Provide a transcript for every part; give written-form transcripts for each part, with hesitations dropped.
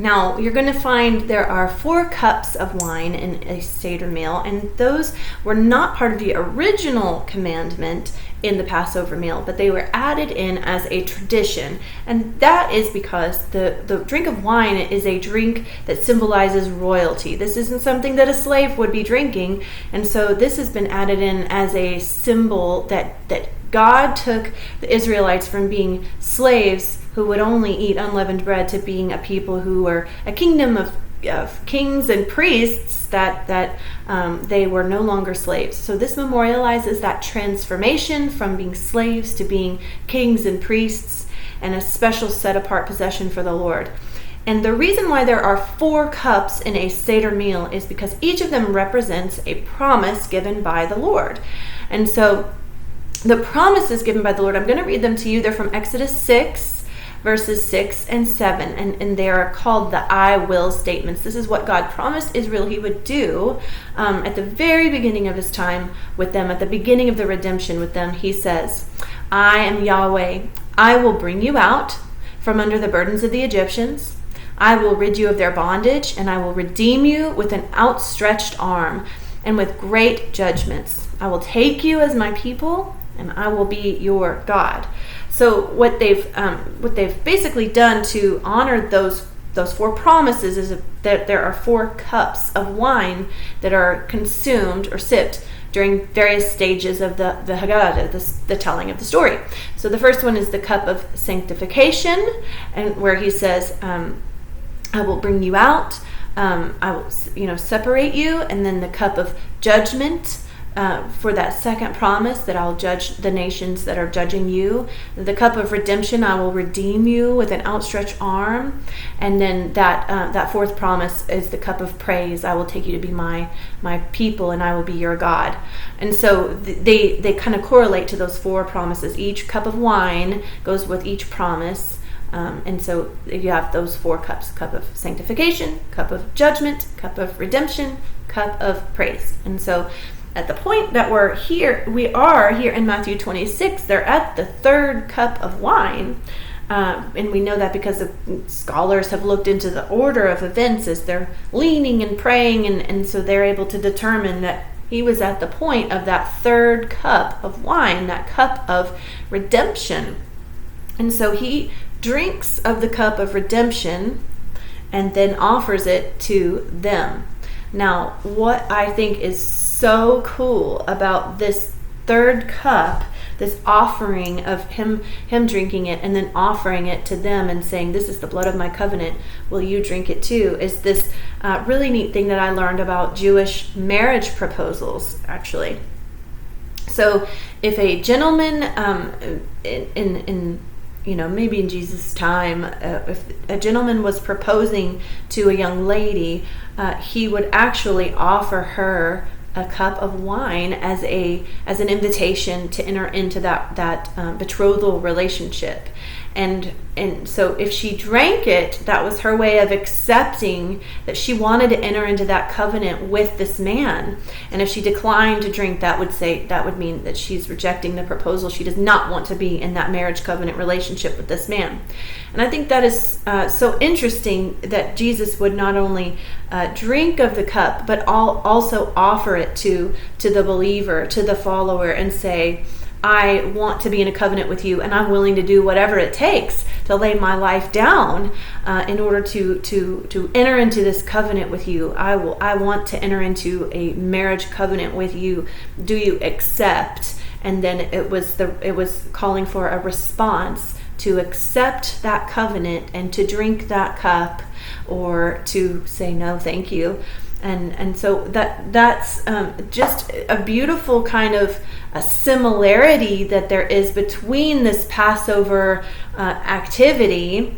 Now, you're going to find there are 4 cups of wine in a Seder meal, and those were not part of the original commandment in the Passover meal, but they were added in as a tradition. And that is because the drink of wine is a drink that symbolizes royalty. This isn't something that a slave would be drinking, and so this has been added in as a symbol that God took the Israelites from being slaves who would only eat unleavened bread to being a people who were a kingdom of kings and priests, that they were no longer slaves. So this memorializes that transformation from being slaves to being kings and priests, and a special set-apart possession for the Lord. And the reason why there are 4 cups in a Seder meal is because each of them represents a promise given by the Lord. And so the promises given by the Lord, I'm going to read them to you. They're from Exodus 6, verses 6 and 7, and they are called the I will statements. This is what God promised Israel he would do at the very beginning of his time with them, at the beginning of the redemption with them. He says, I am Yahweh. I will bring you out from under the burdens of the Egyptians. I will rid you of their bondage, and I will redeem you with an outstretched arm and with great judgments. I will take you as my people, and I will be your God. So what they've basically done to honor those 4 promises is that there are 4 cups of wine that are consumed or sipped during various stages of the Haggadah, the telling of the story. So the first one is the cup of sanctification, and where he says, I will bring you out, I will separate you, and then the cup of judgment, for that second promise that I'll judge the nations that are judging you. The cup of redemption, I will redeem you with an outstretched arm. And then that 4th promise is the cup of praise. I will take you to be my people, and I will be your God. And so they kind of correlate to those 4 promises. Each cup of wine goes with each promise. And so you have those 4 cups: cup of sanctification, cup of judgment, cup of redemption, cup of praise. And so at the point that we are here in Matthew 26, they're at the 3rd cup of wine. And we know that because the scholars have looked into the order of events as they're leaning and praying, and so they're able to determine that he was at the point of that 3rd cup of wine, that cup of redemption. And so he drinks of the cup of redemption and then offers it to them. Now, what I think is so cool about this 3rd cup, this offering of him drinking it and then offering it to them and saying, this is the blood of my covenant, will you drink it too, is this really neat thing that I learned about Jewish marriage proposals, actually. So if a gentleman maybe in Jesus' time, if a gentleman was proposing to a young lady, he would actually offer her a cup of wine as an invitation to enter into that betrothal relationship. And so if she drank it, that was her way of accepting that she wanted to enter into that covenant with this man. And if she declined to drink, that would mean that she's rejecting the proposal. She does not want to be in that marriage covenant relationship with this man. And I think that is so interesting that Jesus would not only drink of the cup, but also offer it to the believer, to the follower, and say, I want to be in a covenant with you, and I'm willing to do whatever it takes to lay my life down in order to enter into this covenant with you. I want to enter into a marriage covenant with you. Do you accept? And then it was calling for a response to accept that covenant and to drink that cup, or to say no, thank you. And so that's just a beautiful kind of a similarity that there is between this Passover activity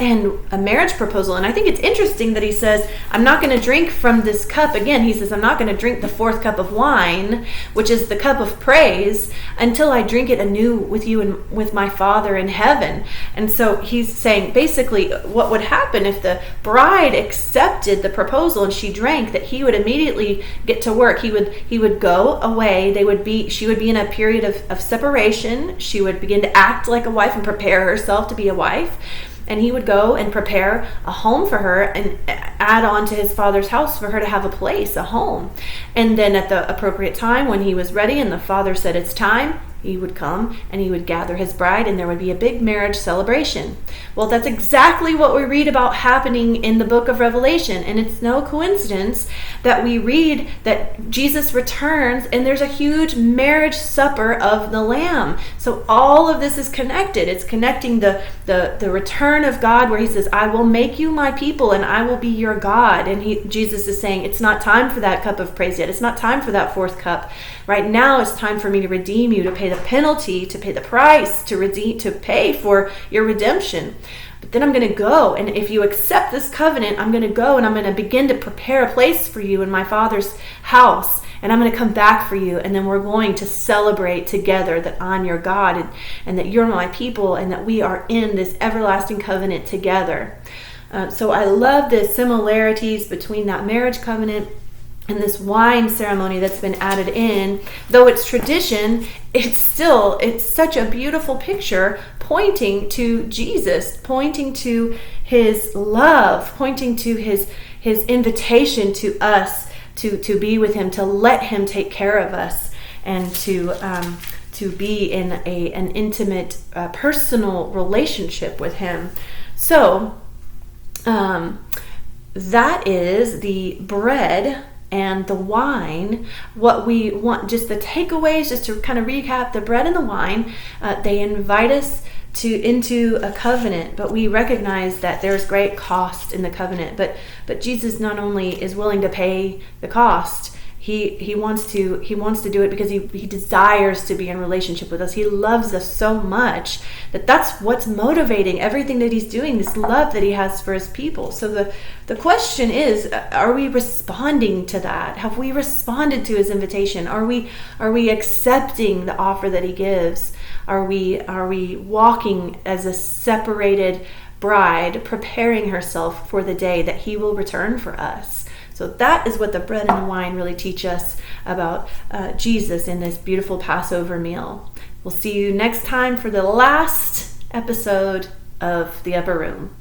and a marriage proposal. And I think it's interesting that he says, I'm not going to drink from this cup. Again, he says, I'm not going to drink the 4th cup of wine, which is the cup of praise, until I drink it anew with you and with my Father in heaven. And so he's saying basically what would happen if the bride accepted the proposal and she drank, that he would immediately get to work. He would go away. She would be in a period of separation. She would begin to act like a wife and prepare herself to be a wife. and he would go and prepare a home for her and add on to his father's house for her to have a place, a home. And then at the appropriate time, when he was ready and the father said it's time, he would come and he would gather his bride, and there would be a big marriage celebration. Well, that's exactly what we read about happening in the book of Revelation. And it's no coincidence that we read that Jesus returns and there's a huge marriage supper of the Lamb. So all of this is connected. It's connecting the return of God, where he says, I will make you my people and I will be your God. And Jesus is saying, it's not time for that cup of praise yet. It's not time for that fourth cup. Right now it's time for me to redeem you, to pay the penalty, to pay the price, to pay for your redemption. But then I'm going to go, and if you accept this covenant, I'm going to go and I'm going to begin to prepare a place for you in my Father's house, and I'm going to come back for you, and then we're going to celebrate together that I'm your God, and that you're my people, and that we are in this everlasting covenant together. So I love the similarities between that marriage covenant and this wine ceremony that's been added in. Though it's tradition, it's such a beautiful picture pointing to Jesus, pointing to his love, pointing to his invitation to us to be with him, to let him take care of us, and to be in an intimate, personal relationship with him. So that is the bread and the wine. What we want, just the takeaways, just to kind of recap, the bread and the wine, they invite us into a covenant, but we recognize that there's great cost in the covenant. But Jesus not only is willing to pay the cost, he wants to do it because he desires to be in relationship with us. He loves us so much that's what's motivating everything that he's doing, this love that he has for his people. So the question is, are we responding to that? Have we responded to his invitation? Are we accepting the offer that he gives? Are we walking as a separated bride, preparing herself for the day that he will return for us? So that is what the bread and the wine really teach us about Jesus in this beautiful Passover meal. We'll see you next time for the last episode of The Upper Room.